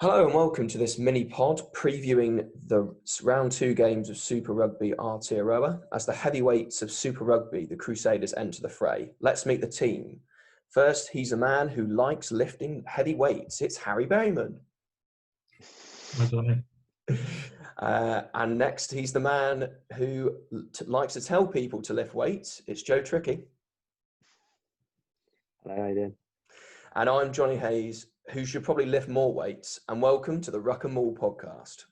Hello and welcome to this mini pod previewing the round two games of Super Rugby Aotearoa. As the heavyweights of Super Rugby, the Crusaders enter the fray. Let's meet the team. First, he's a man who likes lifting heavy weights. It's Harry Berryman. Hi, Johnny. And next, he's the man who likes to tell people to lift weights. It's Joe Tricky. Hello, how you doing? And I'm Johnny Hayes, who should probably lift more weights. And welcome to the Ruck and Maul podcast.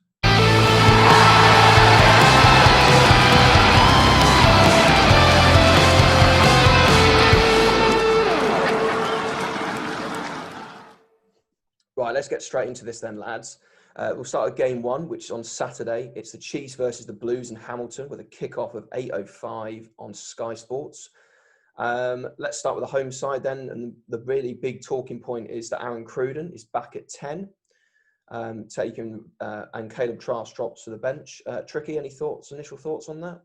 Right, let's get straight into this then, lads. We'll start at game one, which is on Saturday. It's the Chiefs versus the Blues in Hamilton with a kickoff of 8:05 on Sky Sports. Let's start with the home side then. And the really big talking point is that Aaron Cruden is back at 10, taken, and Caleb Trask drops to the bench. Tricky, any initial thoughts on that?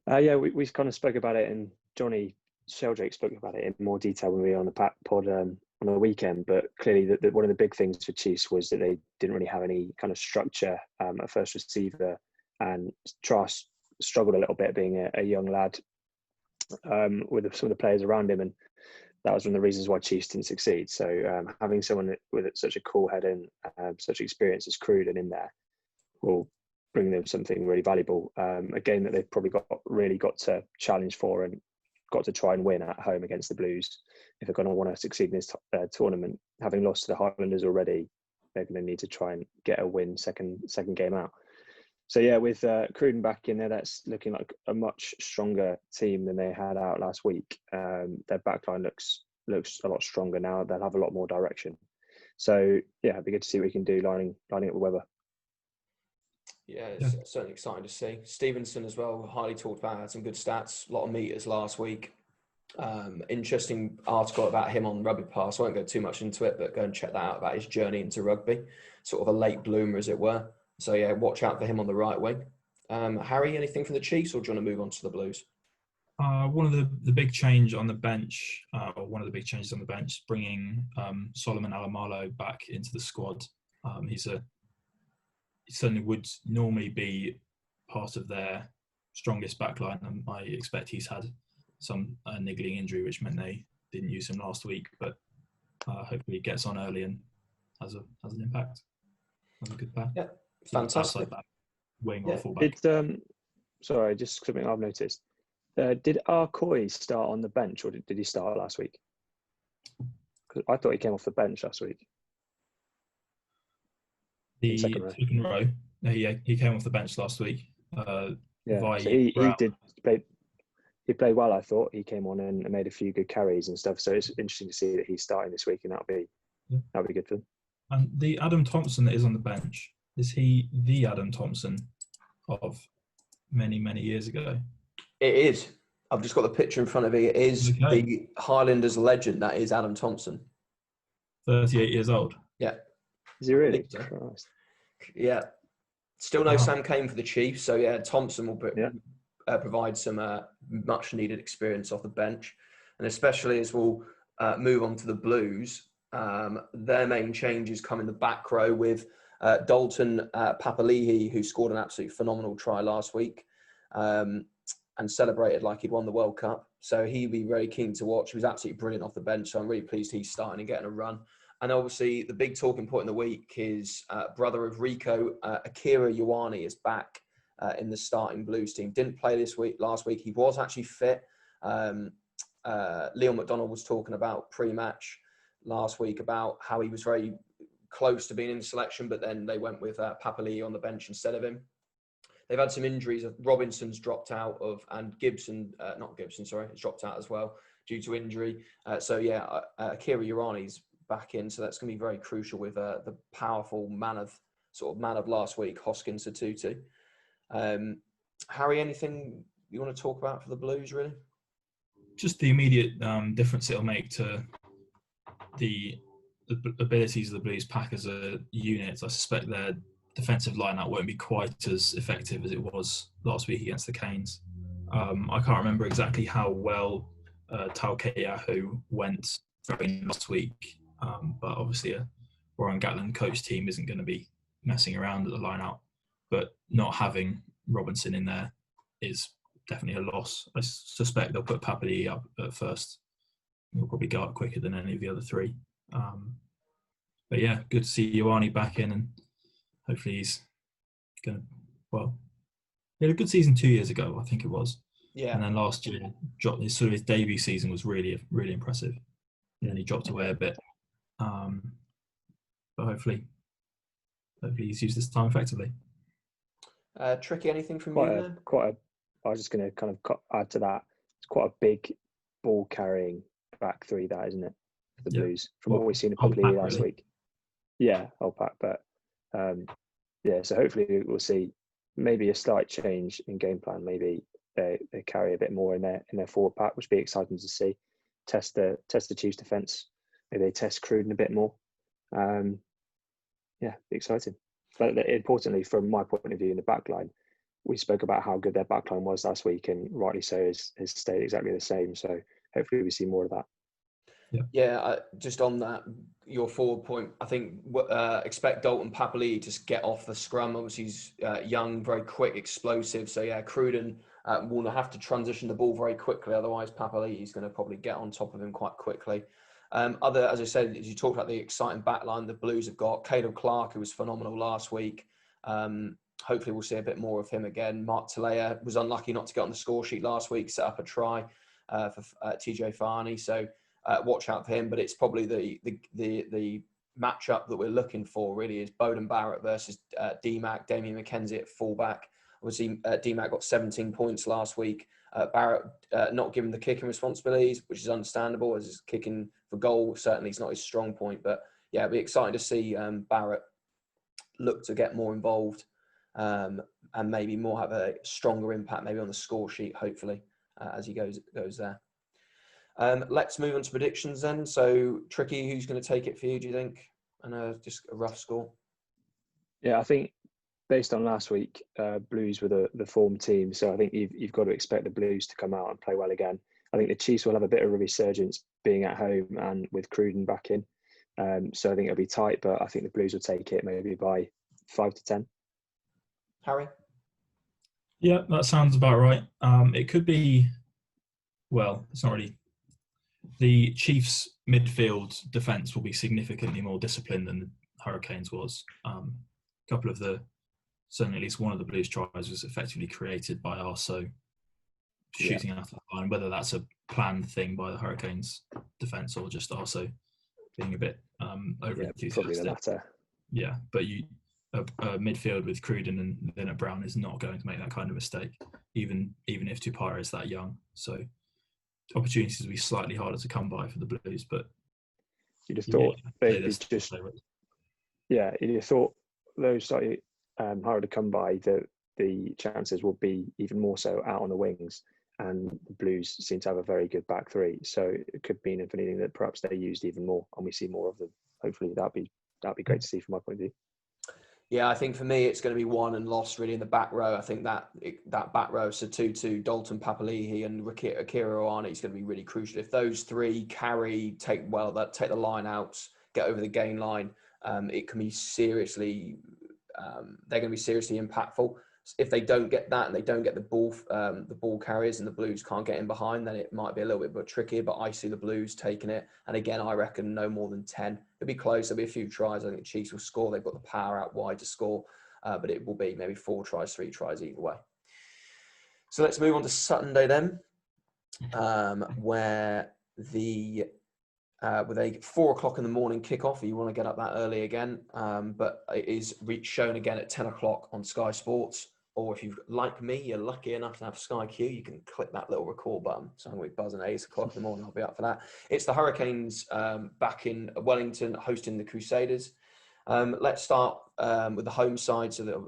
Yeah, we kind of spoke about it, and Johnny Sheldrake spoke about it in more detail when we were on the pod on the weekend. But clearly, one of the big things for Chiefs was that they didn't really have any kind of structure at first receiver, and Trask struggled a little bit being a young lad with some of the players around him, and that was one of the reasons why Chiefs didn't succeed. So having someone with such a cool head and such experience as Cruden in there will bring them something really valuable. A game that they've probably got to challenge for and got to try and win at home against the Blues if they're going to want to succeed in this tournament. Having lost to the Highlanders already, they're going to need to try and get a win second game out. So yeah, with Cruden back in there, that's looking like a much stronger team than they had out last week. Their backline looks a lot stronger now. They'll have a lot more direction. So yeah, it'd be good to see what we can do lining up with Webber. Yeah, it's certainly exciting to see. Stevenson as well, highly talked about, had some good stats, a lot of meters last week. Interesting article about him on Rugby Pass. I won't go too much into it, but go and check that out about his journey into rugby. Sort of a late bloomer, as it were. So yeah, watch out for him on the right wing. Harry, anything from the Chiefs, or do you want to move on to the Blues? One of the big change on the bench, or one of the big changes on the bench, bringing Solomon Alamalo back into the squad. He certainly would normally be part of their strongest backline, and I expect he's had some niggling injury, which meant they didn't use him last week. But hopefully, he gets on early and has an impact. Have a good pair. Yeah, fantastic. Back, wing or fullback. Sorry, just something I've noticed. Did Arcoy start on the bench, or did he start last week? Because I thought he came off the bench last week. The second row. He came off the bench last week. So he played well. I thought he came on and made a few good carries and stuff. So it's interesting to see that he's starting this week, and that'll be good for them. And the Adam Thompson that is on the bench, is he the Adam Thompson of many years ago? It is. I've just got the picture in front of me. It is the Highlanders legend. That is Adam Thompson. 38 years old. Yeah. Is he really? Yeah. Still no Sam Cane for the Chiefs. So yeah, Thompson will provide some much needed experience off the bench. And especially as we'll move on to the Blues, their main changes come in the back row with Dalton Papali'i, who scored an absolutely phenomenal try last week and celebrated like he'd won the World Cup. So he'd be very keen to watch. He was absolutely brilliant off the bench. So I'm really pleased he's starting and getting a run. And obviously, the big talking point in the week is brother of Rico, Aotearoa is back in the starting Blues team. Didn't play last week. He was actually fit. Leon McDonald was talking about pre-match last week about how he was very close to being in the selection, but then they went with Papali'i on the bench instead of him. They've had some injuries. Robinson's dropped out and Gibson, has dropped out as well due to injury. Aotearoa's back in, so that's going to be very crucial with the powerful man of last week, Hoskins Satutu. Harry, anything you want to talk about for the Blues, really? Just the immediate difference it'll make to the abilities of the Blues pack as a unit. I suspect their defensive line-out won't be quite as effective as it was last week against the Canes. I can't remember exactly how well Taukeahu went last week, but obviously a Warren Gatland coach team isn't going to be messing around at the line out. But not having Robinson in there is definitely a loss. I suspect they'll put Papali'i up at first. He'll probably go up quicker than any of the other three. But yeah, good to see Ioane back in, and hopefully he's going to, well, he had a good season 2 years ago, I think it was. Yeah. And then last year, his debut season was really, really impressive. And then he dropped away a bit. But hopefully he's used this time effectively. Tricky, anything from I you there? I was just going to kind of add to that. It's quite a big ball carrying back three, that, isn't it, for the Blues, from what we've seen a couple of last week. Yeah, whole pack. But so hopefully we'll see maybe a slight change in game plan. Maybe they carry a bit more in their forward pack, which would be exciting to see. Test the Chiefs defence. Maybe they test Cruden a bit more. Exciting. But importantly, from my point of view, in the back line, we spoke about how good their back line was last week, and rightly so has stayed exactly the same. So hopefully we see more of that. Yeah, just on that, your forward point, I think expect Dalton Papali'i to get off the scrum. Obviously, he's young, very quick, explosive. So yeah, Cruden will have to transition the ball very quickly. Otherwise, Papali'i is going to probably get on top of him quite quickly. As I said, as you talked about the exciting backline, the Blues have got Caleb Clark, who was phenomenal last week. Hopefully, we'll see a bit more of him again. Mark Talea was unlucky not to get on the score sheet last week, set up a try for TJ Farney. So watch out for him. But it's probably the matchup that we're looking for, really, is Beauden Barrett versus Damien Mckenzie at fullback. Obviously, Damien got 17 points last week. Barrett not given the kicking responsibilities, which is understandable, as his kicking for goal certainly is not his strong point. But yeah, it'll be exciting to see Barrett look to get more involved and maybe more have a stronger impact maybe on the score sheet, hopefully, as he goes there. Let's move on to predictions then. So, Tricky, who's going to take it for you, do you think? And just a rough score. Yeah, I think based on last week, Blues were the form team. So I think you've got to expect the Blues to come out and play well again. I think the Chiefs will have a bit of a resurgence being at home and with Cruden back in. So I think it'll be tight, but I think the Blues will take it maybe by 5-10. Harry? Yeah, that sounds about right. It could be, well, it's not really. The Chiefs' midfield defence will be significantly more disciplined than the Hurricanes was. Certainly at least one of the Blues tries was effectively created by Arso shooting out of the line, whether that's a planned thing by the Hurricanes defence or just Arso being a bit over enthusiastic. Probably the latter. Yeah, but a midfield with Cruden and Linnett Brown is not going to make that kind of mistake, even if Tupara is that young. So opportunities will be slightly harder to come by for the Blues, but you'd have thought they'd be just you'd have thought those slightly harder to come by, the chances will be even more so out on the wings, and the Blues seem to have a very good back three, so it could mean, if anything, that perhaps they're used even more and we see more of them. Hopefully that'd be great to see from my point of view. Yeah, I think for me it's going to be won and lost really in the back row. I think that back row, Satutu, Dalton Papali'i and Aotearoa is going to be really crucial. If those three take the line outs, get over the gain line, it can be seriously, they're going to be seriously impactful. If they don't get that and they don't get the ball carriers and the Blues can't get in behind, then it might be a little bit more trickier. But I see the Blues taking it. And again, I reckon no more than 10. It'll be close. There'll be a few tries. I think the Chiefs will score. They've got the power out wide to score. But it will be maybe 4 tries, 3 tries either way. So let's move on to Sunday then, where with a 4 o'clock in the morning kickoff, if you want to get up that early again. But it is shown again at 10 o'clock on Sky Sports. Or if you, like me, you're lucky enough to have Sky Q, you can click that little record button. So I'm going to be buzzing at 8 o'clock in the morning. I'll be up for that. It's the Hurricanes back in Wellington hosting the Crusaders. Let's start with the home side. So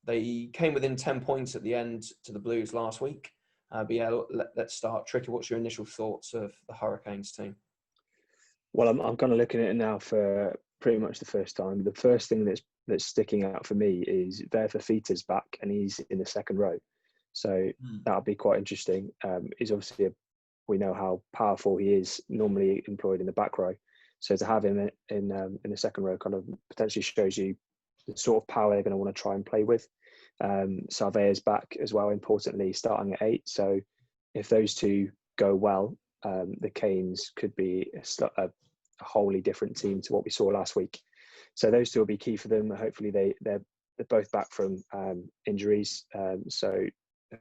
they came within 10 points at the end to the Blues last week. But yeah, let's start. Tricky, what's your initial thoughts of the Hurricanes team? Well, I'm kind of looking at it now for pretty much the first time. The first thing that's sticking out for me is Fifita's back and he's in the second row. So that'll be quite interesting. He's obviously, we know how powerful he is, normally employed in the back row. So to have him in the second row kind of potentially shows you the sort of power they're going to want to try and play with. Sarvea's back as well, importantly, starting at 8. So if those two go well, the Canes could be a wholly different team to what we saw last week. So those two will be key for them. Hopefully they're both back from injuries. So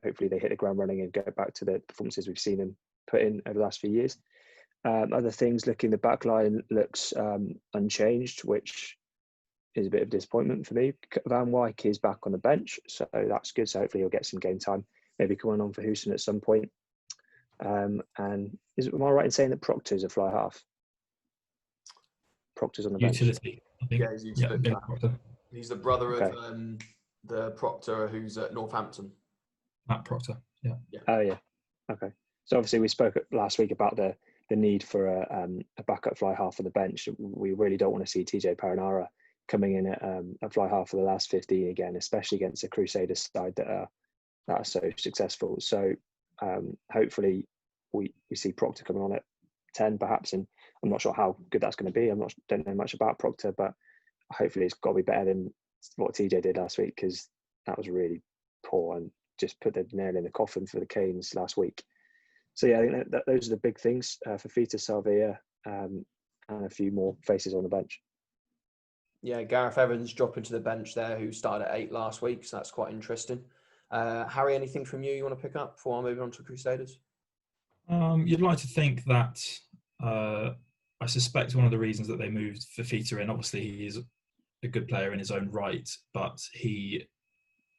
hopefully they hit the ground running and go back to the performances we've seen them put in over the last few years. Other things, looking, the back line looks unchanged, which is a bit of disappointment for me. Van Wyk is back on the bench, so that's good. So hopefully he'll get some game time, maybe coming on for Houston at some point. And am I right in saying that Proctor's a fly half? Proctor's on the bench. Utility, I think. Yeah, he's utility. Yeah, Proctor. He's the brother of the Proctor who's at Northampton. Matt Proctor, yeah. Oh, yeah. Okay. So obviously we spoke last week about the need for a backup fly half on the bench. We really don't want to see TJ Paranara coming in at fly half for the last 15 again, especially against the Crusaders side that are so successful. So hopefully we see Proctor coming on at 10 perhaps, and I'm not sure how good that's going to be. Don't know much about Proctor, but hopefully it's got to be better than what TJ did last week, because that was really poor and just put the nail in the coffin for the Canes last week. So yeah, I think that those are the big things for Fita, Sarvea, and a few more faces on the bench. Yeah, Gareth Evans dropping to the bench there, who started at 8 last week, so that's quite interesting. Harry, anything from you want to pick up before I move on to Crusaders? You'd like to think that I suspect one of the reasons that they moved Fifita in, obviously he is a good player in his own right, but he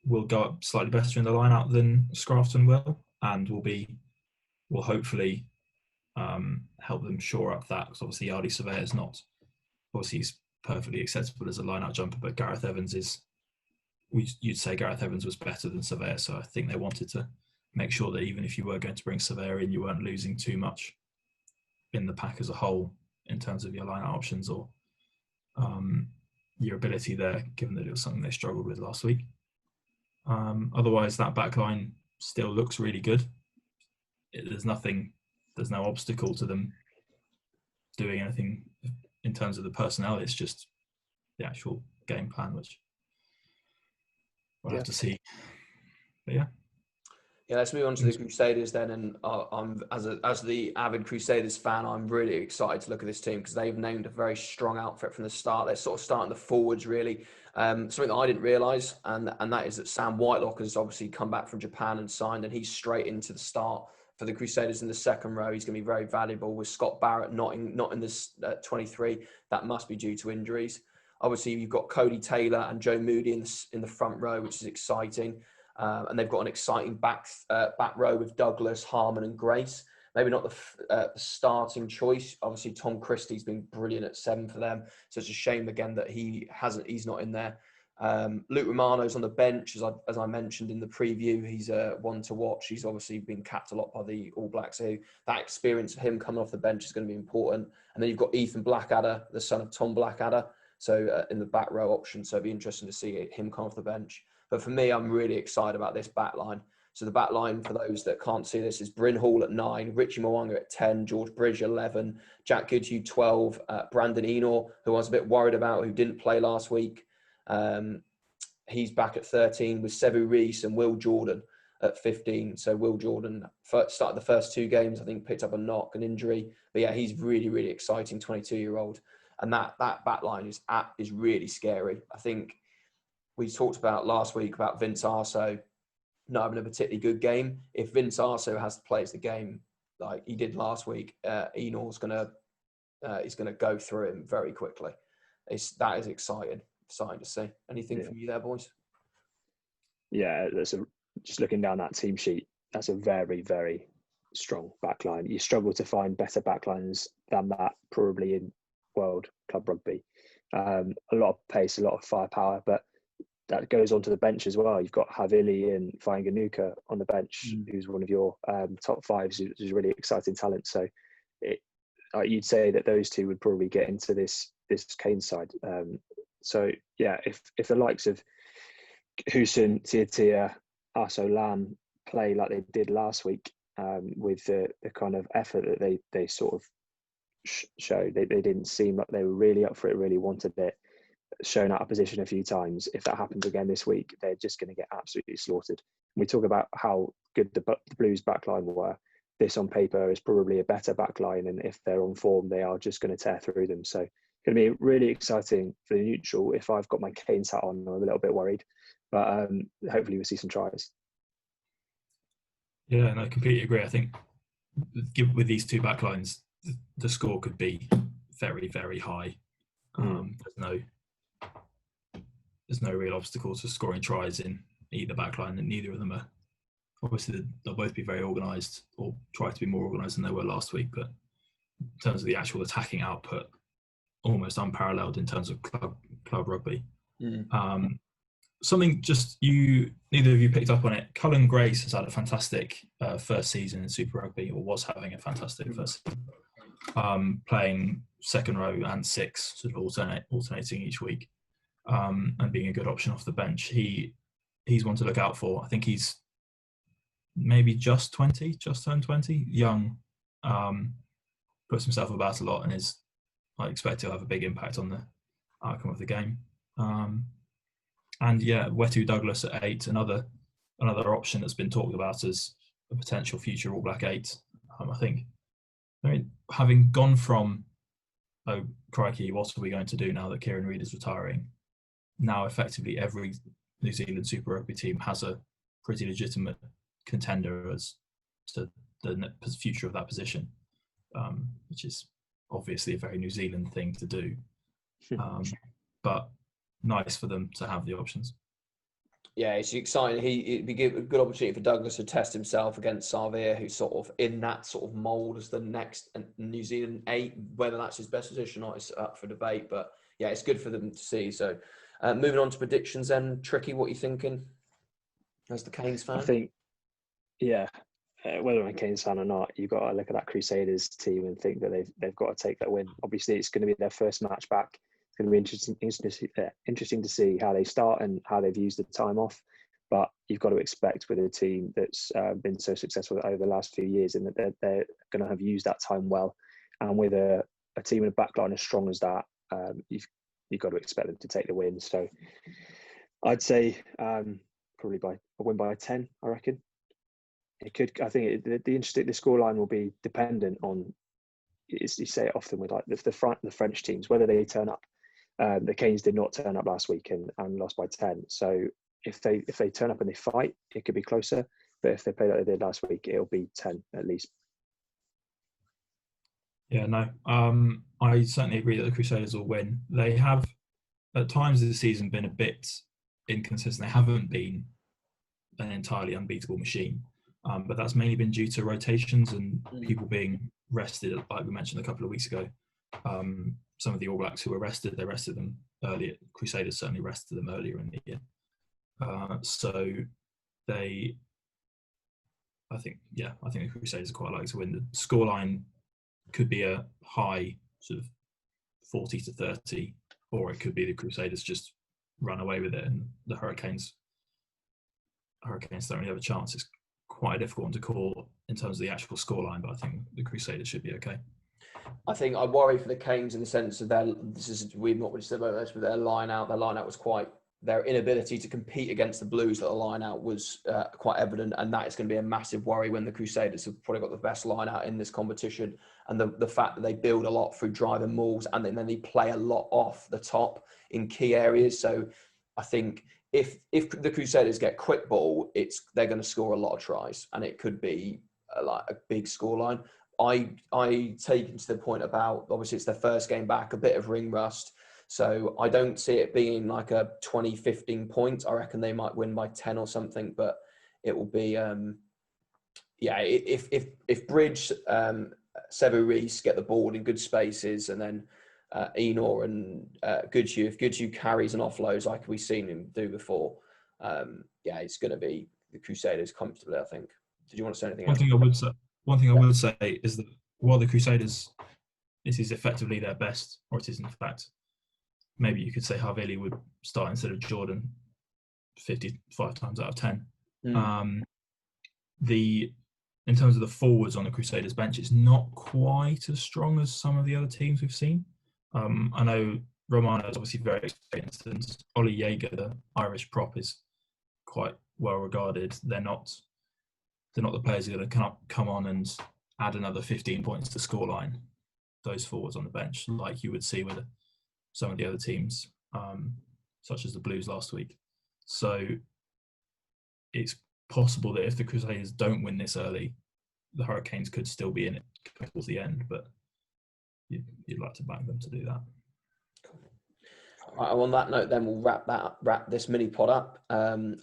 will go up slightly better in the line-out than Scrafton will, and will hopefully help them shore up that, because obviously Yardy Surveyor is not, obviously he's perfectly acceptable as a line-out jumper, but Gareth Evans you'd say Gareth Evans was better than Surveyor, so I think they wanted to make sure that even if you were going to bring Surveyor in, you weren't losing too much in the pack as a whole in terms of your line-out options or your ability there, given that it was something they struggled with last week. Otherwise, that back line still looks really good. There's no obstacle to them doing anything in terms of the personnel. It's just the actual game plan, which we'll have to see. But yeah, let's move on to the Crusaders then. And I'm as the avid Crusaders fan, I'm really excited to look at this team because they've named a very strong outfit from the start. They're sort of starting the forwards really. Something that I didn't realise, and that is that Sam Whitelock has obviously come back from Japan and signed, and he's straight into the start for the Crusaders in the second row. He's going to be very valuable. With Scott Barrett not in this 23, that must be due to injuries. Obviously, you've got Cody Taylor and Joe Moody in the front row, which is exciting. And they've got an exciting back row with Douglas, Harmon and Grace. Maybe not the starting choice. Obviously, Tom Christie's been brilliant at 7 for them. So it's a shame again that he's not in there. Luke Romano's on the bench, as I mentioned in the preview. He's one to watch. He's obviously been capped a lot by the All Blacks. So that experience of him coming off the bench is going to be important. And then you've got Ethan Blackadder, the son of Tom Blackadder, so in the back row option. So it'd be interesting to see him come off the bench. But for me, I'm really excited about this back line. So the back line, for those that can't see this, is Bryn Hall at 9, Richie Mwanga at 10, George Bridge 11, Jack Goodhue 12, Brandon Enor, who I was a bit worried about, who didn't play last week. He's back at 13 with Sevu Reece and Will Jordan at 15. So Will Jordan started the first 2 games, I think picked up a knock, an injury. But yeah, he's really, really exciting, 22-year-old. And that back line is really scary. I think we talked about last week about Vince Arso not having a particularly good game. If Vince Arso has to play the game like he did last week, Enor's he's gonna go through him very quickly. That is exciting to see. Anything from you there, boys? Yeah, just looking down that team sheet, that's a very, very strong backline. You struggle to find better backlines than that probably in World Club Rugby. A lot of pace, a lot of firepower, but that goes onto the bench as well. You've got Havili and Fainganuka on the bench, who's one of your top 5s, who's a really exciting talent. So you'd say that those two would probably get into this Kane side. So yeah, if the likes of Hussein, Tiatia, Arso Lam play like they did last week, with the kind of effort that they sort of show. They didn't seem like they were really up for it, really wanted it, shown out of position a few times. If that happens again this week, they're just going to get absolutely slaughtered. We talk about how good the Blues backline were. This on paper is probably a better backline, and if they're on form, they are just going to tear through them. So it's going to be really exciting for the neutral. If I've got my Canes hat on, I'm a little bit worried, but hopefully we'll see some tries. Yeah, and I completely agree. I think with these two backlines, the score could be very, very high. There's no real obstacle to scoring tries in either backline, and neither of them are. Obviously, they'll both be very organised, or try to be more organised than they were last week. But in terms of the actual attacking output, almost unparalleled in terms of club rugby. Something just neither of you picked up on it. Cullen Grace has had a fantastic first season in Super Rugby, or was having a fantastic first season, playing second row and six, sort of alternating each week, and being a good option off the bench. He's one to look out for. I think he's maybe just turned 20, young, puts himself about a lot, and I expect he'll have a big impact on the outcome of the game. And yeah, Wetu Douglas at 8, another option that's been talked about as a potential future All Black 8. Having gone from, oh crikey, what are we going to do now that Kieran Reid is retiring? Now effectively every New Zealand Super Rugby team has a pretty legitimate contender as to the future of that position, which is obviously a very New Zealand thing to do, but nice for them to have the options. Yeah, it's exciting. It'd be a good opportunity for Douglas to test himself against Savia, who's sort of in that sort of mould as the next New Zealand 8. Whether that's his best position or not is up for debate, but yeah, it's good for them to see. So moving on to predictions then. Tricky, what are you thinking as the Canes fan? I think, yeah, whether I'm a Canes fan or not, you've got to look at that Crusaders team and think that they've got to take that win. Obviously, it's going to be their first match back. It's going to be interesting to see how they start and how they've used the time off. But you've got to expect with a team that's been so successful over the last few years, and that they're going to have used that time well. And with a team in a backline as strong as that, you've got to expect them to take the win. So I'd say probably a win by 10, I reckon. It could. I think the scoreline will be dependent on. You say it often with like the French teams, whether they turn up. The Canes did not turn up last week and lost by 10. So if they turn up and they fight, it could be closer. But if they play like they did last week, it'll be 10 at least. Yeah, no. I certainly agree that the Crusaders will win. They have at times this season been a bit inconsistent. They haven't been an entirely unbeatable machine. But that's mainly been due to rotations and people being rested, like we mentioned a couple of weeks ago. Some of the All Blacks who were rested, they rested them earlier. Crusaders certainly rested them earlier in the year. So I think the Crusaders are quite likely to win. The scoreline could be a high sort of 40 to 30, or it could be the Crusaders just run away with it and the Hurricanes don't really have a chance. It's quite a difficult one to call in terms of the actual scoreline, but I think the Crusaders should be okay. I think I worry for the Canes in the sense of we've not really said about this, but their line out was quite, their inability to compete against the Blues, that the line out was quite evident, and that is going to be a massive worry when the Crusaders have probably got the best line out in this competition, and the fact that they build a lot through driving mauls, and then they play a lot off the top in key areas. So I think if the Crusaders get quick ball, they're going to score a lot of tries, and it could be like a big scoreline. I take into the point about, obviously it's their first game back, a bit of ring rust. So I don't see it being like a 20-15 points. I reckon they might win by 10 or something, but it will be, if Bridge, Sevu Reece get the ball in good spaces, and then Enor and Goodhue, if Goodhue carries and offloads like we've seen him do before, it's going to be the Crusaders comfortably, I think. Did you want to say anything else? One thing I would say is that while the Crusaders, this is effectively their best, or it is in fact, maybe you could say Havili would start instead of Jordan 55 times out of 10. in terms of the forwards on the Crusaders bench, it's not quite as strong as some of the other teams we've seen. I know Romano is obviously very experienced, and Ollie Jaeger, the Irish prop, is quite well regarded. They're not the players who are going to come on and add another 15 points to scoreline. Those forwards on the bench, like you would see with some of the other teams, such as the Blues last week. So it's possible that if the Crusaders don't win this early, the Hurricanes could still be in it towards the end, but you'd like to back them to do that. Right, on that note, then we'll wrap this mini pod up.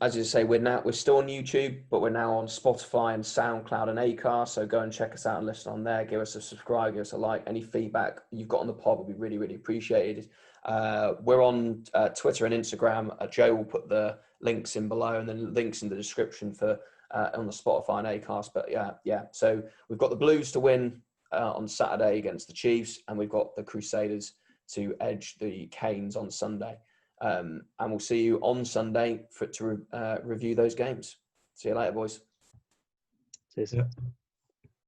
As you say, we're still on YouTube, but we're now on Spotify and SoundCloud and Acast. So go and check us out and listen on there. Give us a subscribe, give us a like. Any feedback you've got on the pod will be really, really appreciated. We're on Twitter and Instagram. Joe will put the links in below, and then links in the description for on the Spotify and Acast. But yeah. So we've got the Blues to win on Saturday against the Chiefs, and we've got the Crusaders to edge the Canes on Sunday. And we'll see you on Sunday to review those games. See you later, boys. Cheers. Yeah.